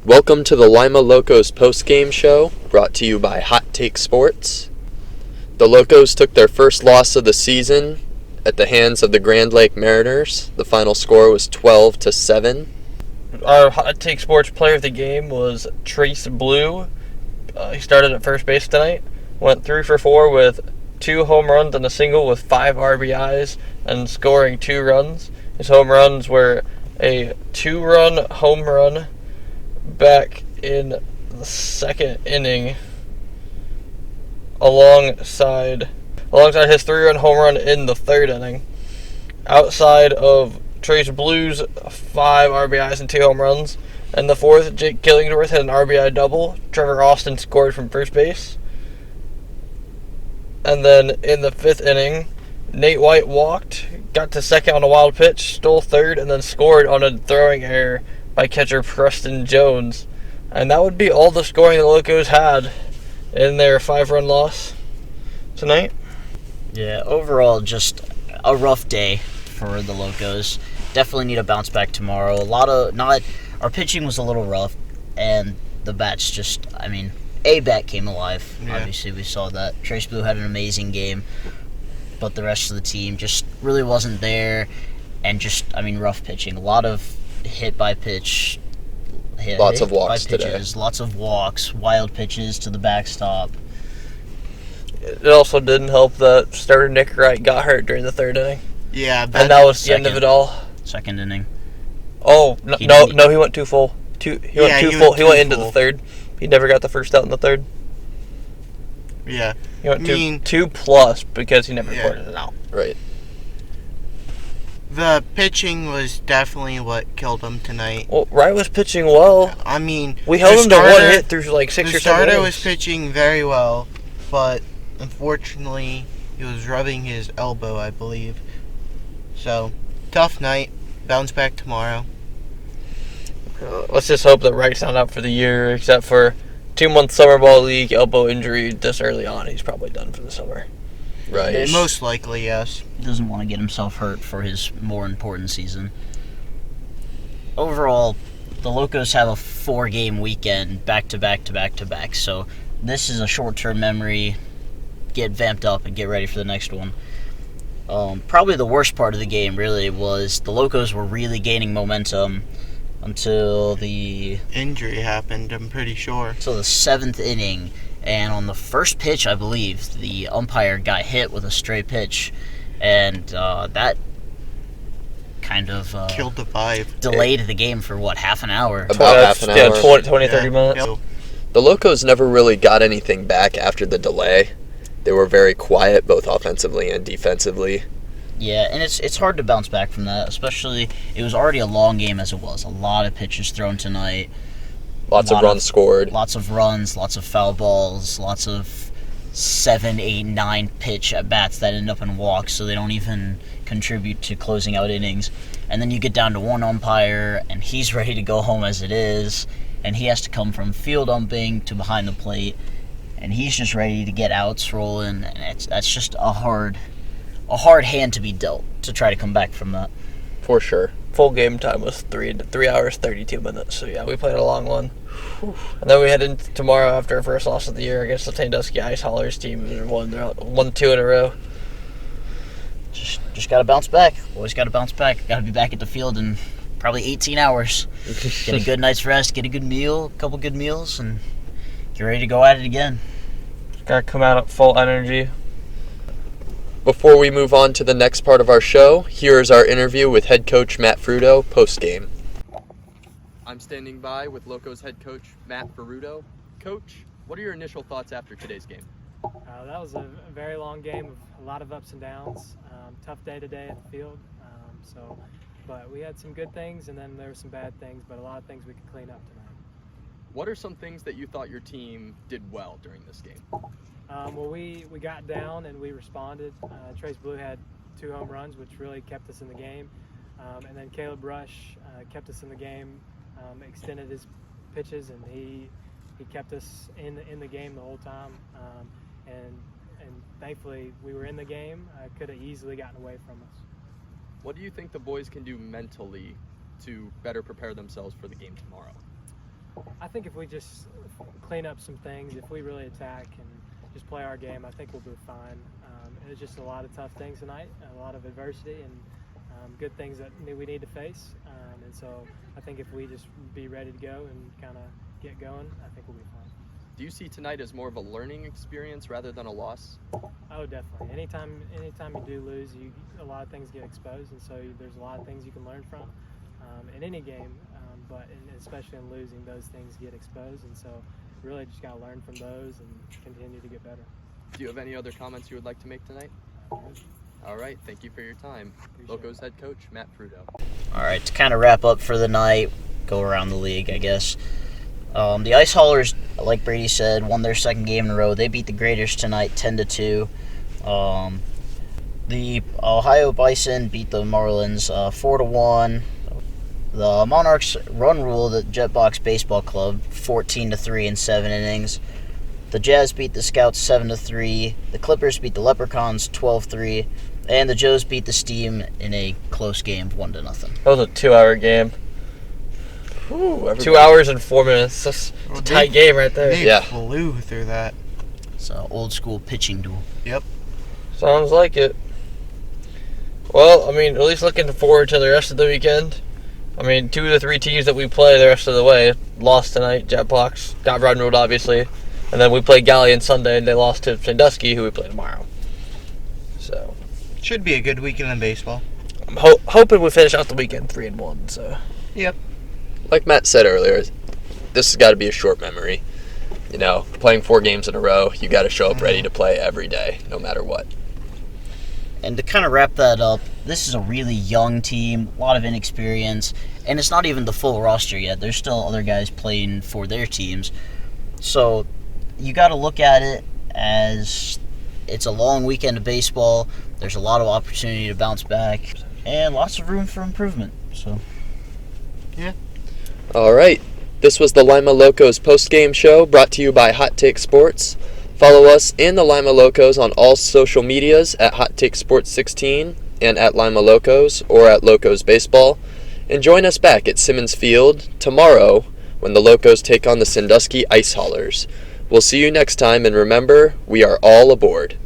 Welcome to the Lima Locos postgame show, brought to you by Hot Take Sports. The Locos took their first loss of the season at the hands of the Grand Lake Mariners. The final score was 12-7. Our Hot Take Sports player of the game was Trace Blue. He started at first base tonight, went 3 for 4 with 2 home runs and a single with 5 RBIs and scoring 2 runs. His home runs were a 2-run home run back in the second inning alongside his 3-run home run in the third inning. Outside of Trace Blue's 5 RBIs and 2 home runs, and the fourth, Jake Killingsworth had an RBI double. Trevor Austin scored from first base. And then in the 5th inning, Nate White walked, got to second on a wild pitch, stole third, and then scored on a throwing error by catcher Preston Jones. And that would be all the scoring the Locos had in their 5-run loss tonight. Yeah, overall, just a rough day for the Locos. Definitely need a bounce back tomorrow. Our pitching was a little rough, and the bats just, a bat came alive. Yeah. Obviously, we saw that. Trace Blue had an amazing game, but the rest of the team just really wasn't there, and just, rough pitching. A lot of hit by pitch. Lots of walks today. Lots of walks, wild pitches to the backstop. It also didn't help that starter Nick Wright got hurt during the 3rd inning. Yeah, and that was the end of it all. Second inning. Oh, no, he went too full. He went too full. He went into the 3rd. He never got the first out in the 3rd. Yeah. He went 2 plus because he never recorded it out. Right. The pitching was definitely what killed him tonight. Well, Wright was pitching well. We held him to 1 hit through like 6 or 7 innings. The starter was pitching very well, but unfortunately he was rubbing his elbow, I believe. So, tough night. Bounce back tomorrow. Let's just hope that Wright's not out for the year, except for 2-month summer ball league elbow injury this early on. He's probably done for the summer. Right. Most likely, yes. He doesn't want to get himself hurt for his more important season. Overall, the Locos have a 4-game weekend back-to-back. So this is a short-term memory. Get vamped up and get ready for the next one. Probably the worst part of the game, really, was the Locos were really gaining momentum until the injury happened, I'm pretty sure. Until the 7th inning. And on the first pitch, I believe, the umpire got hit with a stray pitch. And that kind of killed the vibe. Delayed the game for, half an hour? About half an hour. Yeah, 30 minutes. Yep. The Locos never really got anything back after the delay. They were very quiet, both offensively and defensively. Yeah, and it's hard to bounce back from that, especially it was already a long game as it was. A lot of pitches thrown tonight. Lots of runs scored. Lots of runs, lots of foul balls, lots of 7, 8, 9 pitch at-bats that end up in walks, so they don't even contribute to closing out innings. And then you get down to one umpire, and he's ready to go home as it is, and he has to come from field umping to behind the plate, and he's just ready to get outs rolling, and that's just a hard hand to be dealt to try to come back from that. For sure. Full game time was 3 hours, 32 minutes. So, yeah, we played a long one. And then we head into tomorrow after our first loss of the year against the Sandusky Ice Haulers team. They're 1-2 in a row. Just got to bounce back. Always got to bounce back. Got to be back at the field in probably 18 hours. Get a good night's rest, get a good meal, a couple good meals, and get ready to go at it again. Got to come out at full energy. Before we move on to the next part of our show, here is our interview with head coach Matt Fruto post-game. I'm standing by with Locos head coach Matt Fruto. Coach, what are your initial thoughts after today's game? That was a very long game with a lot of ups and downs. Tough day today at the field. But we had some good things, and then there were some bad things, but a lot of things we could clean up tonight. What are some things that you thought your team did well during this game? Well, we got down and we responded. Trace Blue had 2 home runs, which really kept us in the game. And then Caleb Rush kept us in the game, extended his pitches, and he kept us in the game the whole time. And thankfully, we were in the game. Could have easily gotten away from us. What do you think the boys can do mentally to better prepare themselves for the game tomorrow? I think if we just clean up some things, if we really attack and just play our game, I think we'll be fine. It was just a lot of tough things tonight, a lot of adversity, and good things that we need to face. And so I think if we just be ready to go and kind of get going, I think we'll be fine. Do you see tonight as more of a learning experience rather than a loss? Oh, definitely. Anytime you do lose, a lot of things get exposed, and so there's a lot of things you can learn from in any game. But especially in losing, those things get exposed, and so really just got to learn from those and continue to get better. Do you have any other comments you would like to make tonight? All right, thank you for your time. Locos head coach, Matt Fruto. All right, to kind of wrap up for the night, go around the league, I guess. The Ice Haulers, like Brady said, won their second game in a row. They beat the Graders tonight 10-2. The Ohio Bison beat the Marlins 4-1. The Monarchs run rule the Jetbox Baseball Club 14-3 in 7 innings. The Jazz beat the Scouts 7-3. The Clippers beat the Leprechauns 12-3. And the Joes beat the Steam in a close game 1-0. That was a 2-hour game. Whew, 2 hours and 4 minutes. That's a tight game right there. They Yeah. flew through that. It's an old school pitching duel. Sounds like it. Well, I mean, at least looking forward to the rest of the weekend. I mean, 2 of the 3 teams that we play the rest of the way lost tonight. Jetbox got run ruled, obviously. And then we play Galleon Sunday, and they lost to Sandusky, who we play tomorrow. So Should be a good weekend in baseball. I'm hoping we finish out the weekend 3-1. So Like Matt said earlier, this has got to be a short memory. You know, playing 4 games in a row, you got to show up ready to play every day, no matter what. And to kind of wrap that up, this is a really young team, a lot of inexperience, and it's not even the full roster yet. There's still other guys playing for their teams. So you got to look at it as it's a long weekend of baseball. There's a lot of opportunity to bounce back and lots of room for improvement. So All right, this was the Lima Locos post-game show brought to you by Hot Take Sports. Follow us and the Lima Locos on all social medias at Hot Take Sports 16 and at Lima Locos or at Locos Baseball. And join us back at Simmons Field tomorrow when the Locos take on the Sandusky Ice Haulers. We'll see you next time, and remember, we are all aboard.